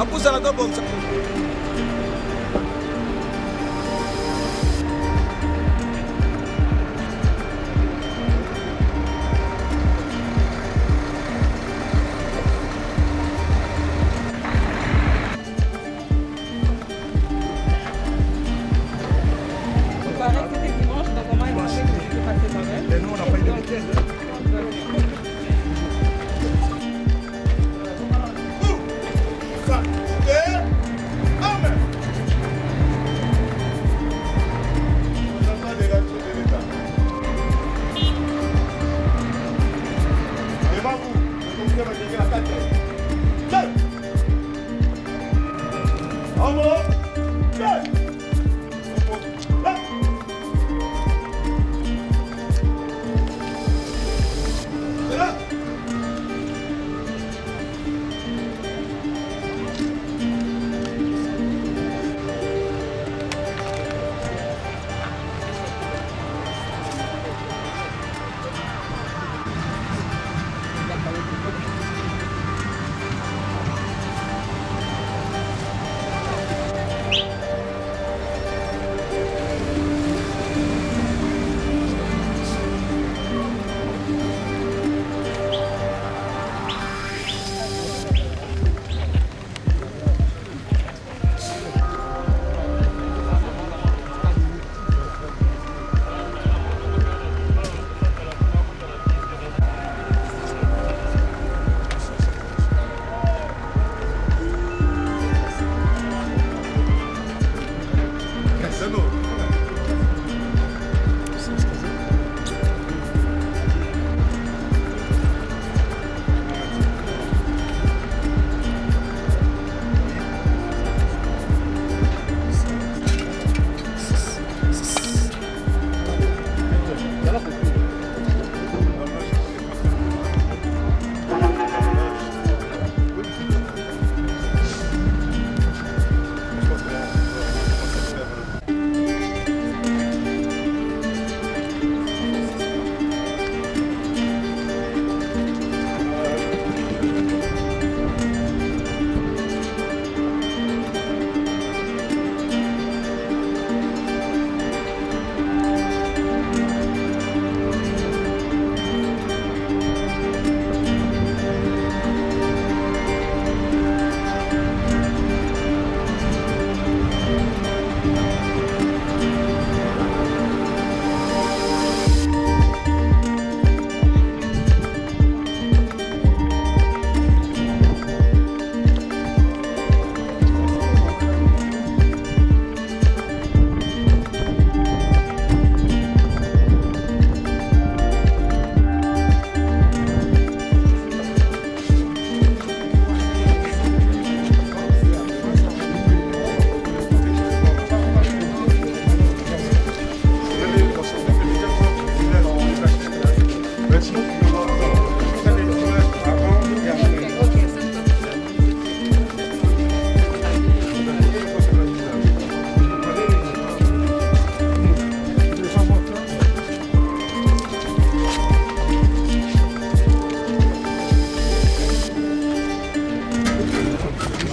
abusala to bonsa.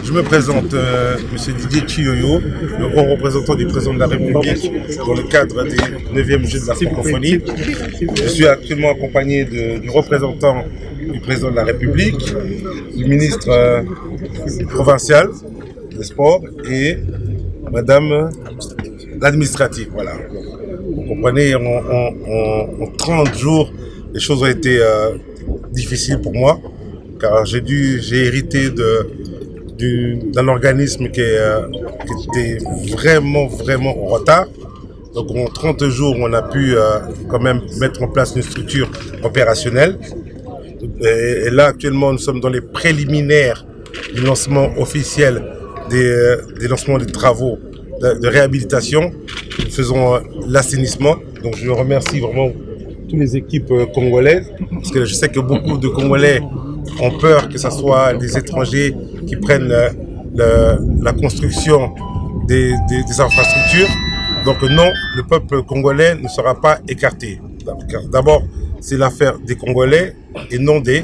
Je me présente, M. Didier Chiyoyo, le haut représentant du président de la République dans le cadre des 9e Jeux de la francophonie. Je suis actuellement accompagné du représentant du président de la République, du ministre provincial des Sports et Madame l'administrative. Voilà. Vous comprenez, en 30 jours, les choses ont été difficiles pour moi, car j'ai hérité d'un organisme qui était vraiment en retard. Donc en 30 jours, on a pu quand même mettre en place une structure opérationnelle. Et là, actuellement, nous sommes dans les préliminaires du lancement officiel des lancements des travaux de réhabilitation. Nous faisons l'assainissement. Donc je remercie vraiment toutes les équipes congolaises, parce que je sais que beaucoup de Congolais ont peur que ce soit des étrangers qui prennent la construction des infrastructures. Donc non, le peuple congolais ne sera pas écarté. D'abord, c'est l'affaire des Congolais et non des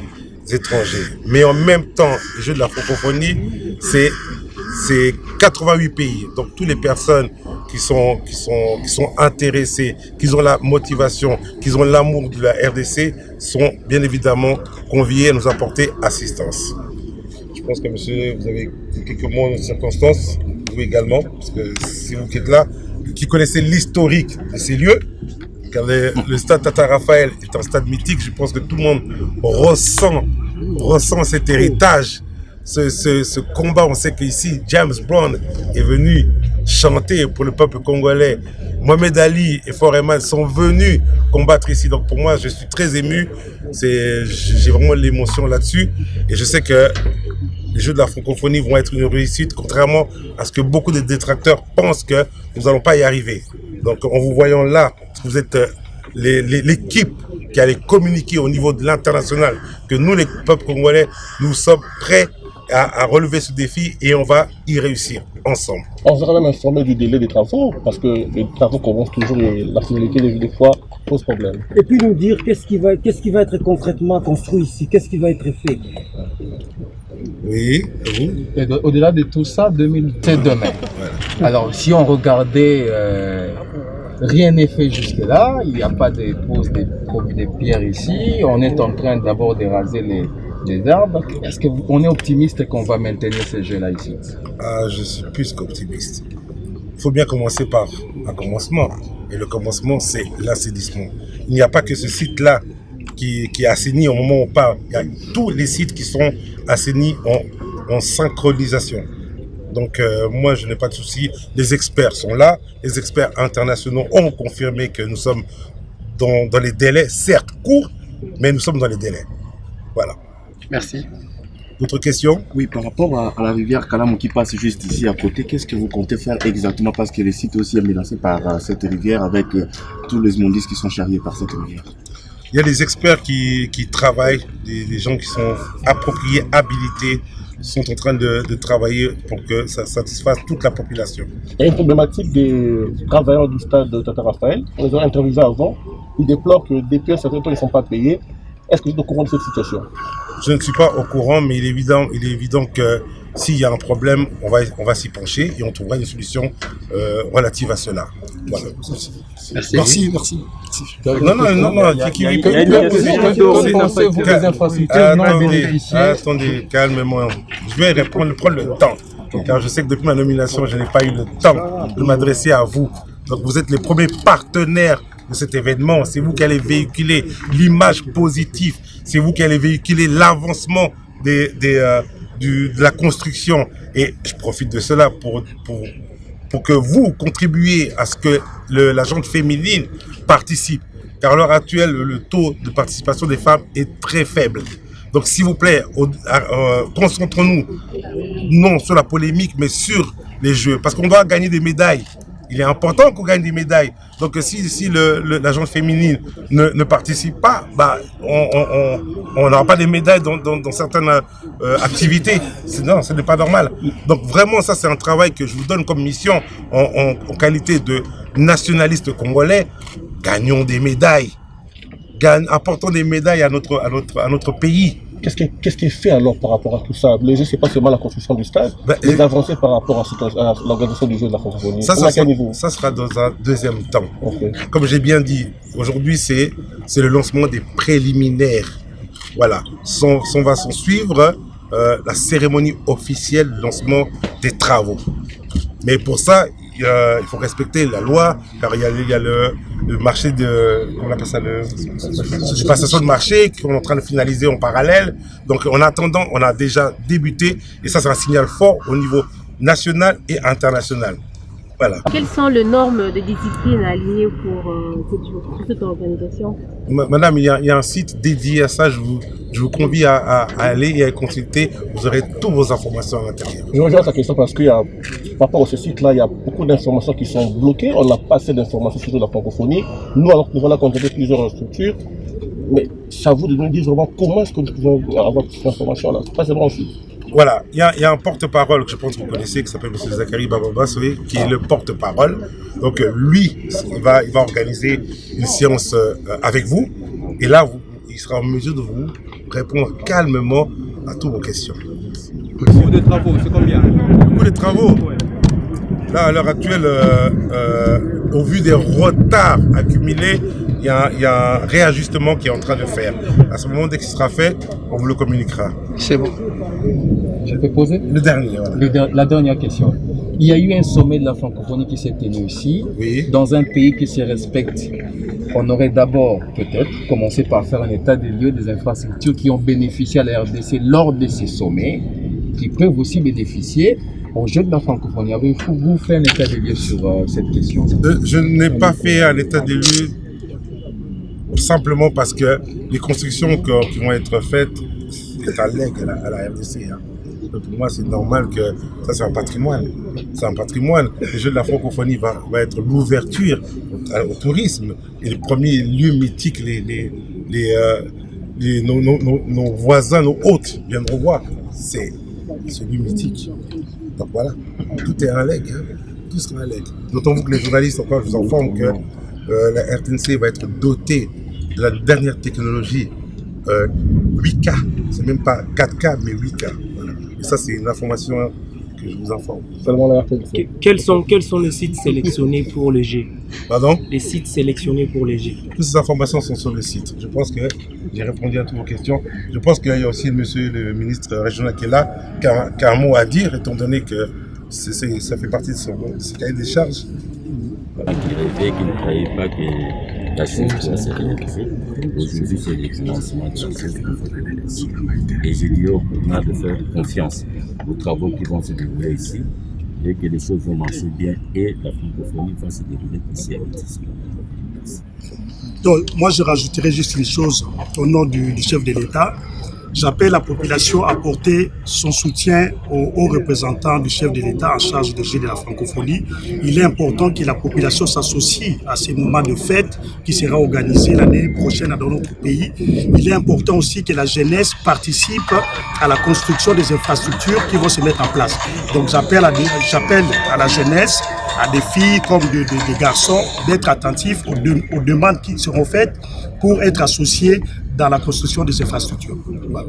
étrangers. Mais en même temps, le jeu de la francophonie, c'est c'est 88 pays. Donc toutes les personnes qui sont intéressées, qui ont la motivation, qui ont l'amour de la RDC sont bien évidemment conviés à nous apporter assistance. Je pense que monsieur, vous avez quelques mots de circonstances, vous également, parce que c'est vous qui êtes là, qui connaissez l'historique de ces lieux. Car le stade Tata Raphaël est un stade mythique, je pense que tout le monde ressent cet héritage, ce combat. On sait qu'ici, James Brown est venu chanter pour le peuple congolais. Mohamed Ali et Foreman sont venus combattre ici. Donc pour moi, je suis très ému. J'ai vraiment l'émotion là-dessus. Et je sais que les Jeux de la francophonie vont être une réussite, contrairement à ce que beaucoup de détracteurs pensent que nous n'allons pas y arriver. Donc en vous voyant là, vous êtes l'équipe qui allait communiquer au niveau de l'international, que nous, les peuples congolais, nous sommes prêts à relever ce défi et on va y réussir ensemble. On sera même informé du délai des travaux, parce que les travaux commencent toujours et la finalité des fois pose problème. Et puis nous dire qu'est-ce qui va être concrètement construit ici, qu'est-ce qui va être fait. Oui, vous. Et au-delà de tout ça, 2007 demain. Voilà. Alors si on regardait, rien n'est fait jusque-là, il n'y a pas de pose des pierres ici, on est en train d'abord de raser les arbres. Est-ce qu'on est optimiste qu'on va maintenir ces jeux-là ici? Je suis plus qu'optimiste. Il faut bien commencer par un commencement. Et le commencement, c'est l'assainissement. Il n'y a pas que ce site-là qui est assaini au moment où on parle. Il y a tous les sites qui sont assainis en synchronisation. Donc moi, je n'ai pas de souci. Les experts sont là. Les experts internationaux ont confirmé que nous sommes dans les délais, certes courts, mais nous sommes dans les délais. Voilà. Merci. D'autres questions? Oui, par rapport à la rivière Kalamu qui passe juste ici à côté, qu'est-ce que vous comptez faire exactement? Parce que le site aussi est menacé par cette rivière avec tous les immondices qui sont charriés par cette rivière. Il y a des experts qui travaillent, des gens qui sont appropriés, habilités, sont en train de travailler pour que ça satisfasse toute la population. Il y a une problématique des travailleurs du stade de Tata Raphaël. On les a interviewés avant. Ils déplorent que depuis un certain temps, ils ne sont pas payés. Est-ce que vous êtes au courant de cette situation? Je ne suis pas au courant, mais il est évident que s'il y a un problème, on va s'y pencher et on trouvera une solution relative à cela. Voilà. Merci. Attendez, calmement. Je vais prendre le temps, car je sais que depuis ma nomination, je n'ai pas eu le temps de m'adresser à vous. Donc vous êtes les premiers partenaires de cet événement. C'est vous qui allez véhiculer l'image positive. C'est vous qui allez véhiculer l'avancement de la construction. Et je profite de cela pour que vous contribuiez à ce que la gente féminine participe. Car à l'heure actuelle, le taux de participation des femmes est très faible. Donc s'il vous plaît, concentrons-nous non sur la polémique, mais sur les jeux. Parce qu'on doit gagner des médailles. Il est important qu'on gagne des médailles. Donc si la gente féminine ne participe pas, on n'aura pas des médailles dans certaines activités. Non, ce n'est pas normal. Donc vraiment, ça c'est un travail que je vous donne comme mission en qualité de nationaliste congolais. Gagnons des médailles. Apportons des médailles à notre pays. Qu'est-ce qui est fait alors par rapport à tout ça? Les jeux, ce n'est pas seulement la construction du stade, les avancées par rapport à l'organisation du jeu de la francophonie. Ça sera dans un deuxième temps. Okay. Comme j'ai bien dit, aujourd'hui c'est le lancement des préliminaires. Voilà. Va s'en suivre la cérémonie officielle de lancement des travaux. Mais pour ça, il faut respecter la loi, car il y a le marché on appelle ça de passation de marché qu'on est en train de finaliser en parallèle. Donc en attendant, on a déjà débuté et ça c'est un signal fort au niveau national et international. Voilà. Quelles sont les normes de discipline alignées pour cette organisation? Madame, il y a un site dédié à ça. Je vous convie à aller et à consulter. Vous aurez toutes vos informations à l'intérieur. Je rejoins sa question parce que par rapport à ce site-là, il y a beaucoup d'informations qui sont bloquées. On n'a pas assez d'informations sur la francophonie. Nous, alors nous allons contacter plusieurs structures. Mais c'est à vous de nous dire vraiment comment est-ce que nous pouvons avoir ces informations-là. C'est pas seulement aussi. Voilà, il y a un porte-parole que je pense que vous connaissez, qui s'appelle M. Zachary Bababassoé, qui est le porte-parole. Donc lui, il va organiser une séance avec vous. Et là, il sera en mesure de vous répondre calmement à toutes vos questions. Le coût de travaux, c'est combien? Le coût des travaux, là, à l'heure actuelle, au vu des retards accumulés, il y a un réajustement qui est en train de faire. À ce moment, dès qu'il sera fait, on vous le communiquera. C'est bon. Je peux poser Le dernier, voilà. La dernière question. Il y a eu un sommet de la francophonie qui s'est tenu ici. Oui. Dans un pays qui se respecte, on aurait d'abord peut-être commencé par faire un état des lieux des infrastructures qui ont bénéficié à la RDC lors de ces sommets, qui peuvent aussi bénéficier aux Jeux de la francophonie. Avez-vous fait un état des lieux sur cette question? Je n'ai pas fait un état des lieux simplement parce que les constructions qui vont être faites, c'est un legs à la RDC. Hein. Donc pour moi, c'est normal que ça, c'est un patrimoine. C'est un patrimoine. Les Jeux de la francophonie va être l'ouverture au tourisme. Et les premiers lieux mythiques, nos voisins, nos hôtes viendront voir. C'est celui mythique. Donc voilà, tout est un leg. Hein. Tout sera un leg. D'autant que les journalistes, encore, je vous informe que la RTNC va être dotée de la dernière technologie 8K. C'est même pas 4K, mais 8K. Voilà. Et ça, c'est une information que je vous informe. Seulement la RTNC. Quels sont les sites sélectionnés pour le G? Pardon? Les sites sélectionnés pour les G. Toutes ces informations sont sur le site. Je pense que j'ai répondu à toutes vos questions. Je pense qu'il y a aussi monsieur le ministre régional qui est là, qui a un mot à dire, étant donné que ça fait partie de ce cahier des charges. Qui rêvait, qui ne croyait pas que la chose pourrait se réaliser. Aujourd'hui, c'est le financement de la chose. Et je dis au gouvernement de faire confiance aux travaux qui vont se dérouler ici et que les choses vont marcher bien et la francophonie va se dérouler ici à Métis. Donc, moi, je rajouterai juste une chose au nom du chef de l'État. J'appelle la population à porter son soutien au haut représentant du chef de l'État en charge des Jeux de la francophonie. Il est important que la population s'associe à ces moments de fête qui sera organisé l'année prochaine dans notre pays. Il est important aussi que la jeunesse participe à la construction des infrastructures qui vont se mettre en place. Donc j'appelle à la jeunesse, à des filles comme des garçons, d'être attentifs aux demandes qui seront faites pour être associés dans la construction des infrastructures. Voilà.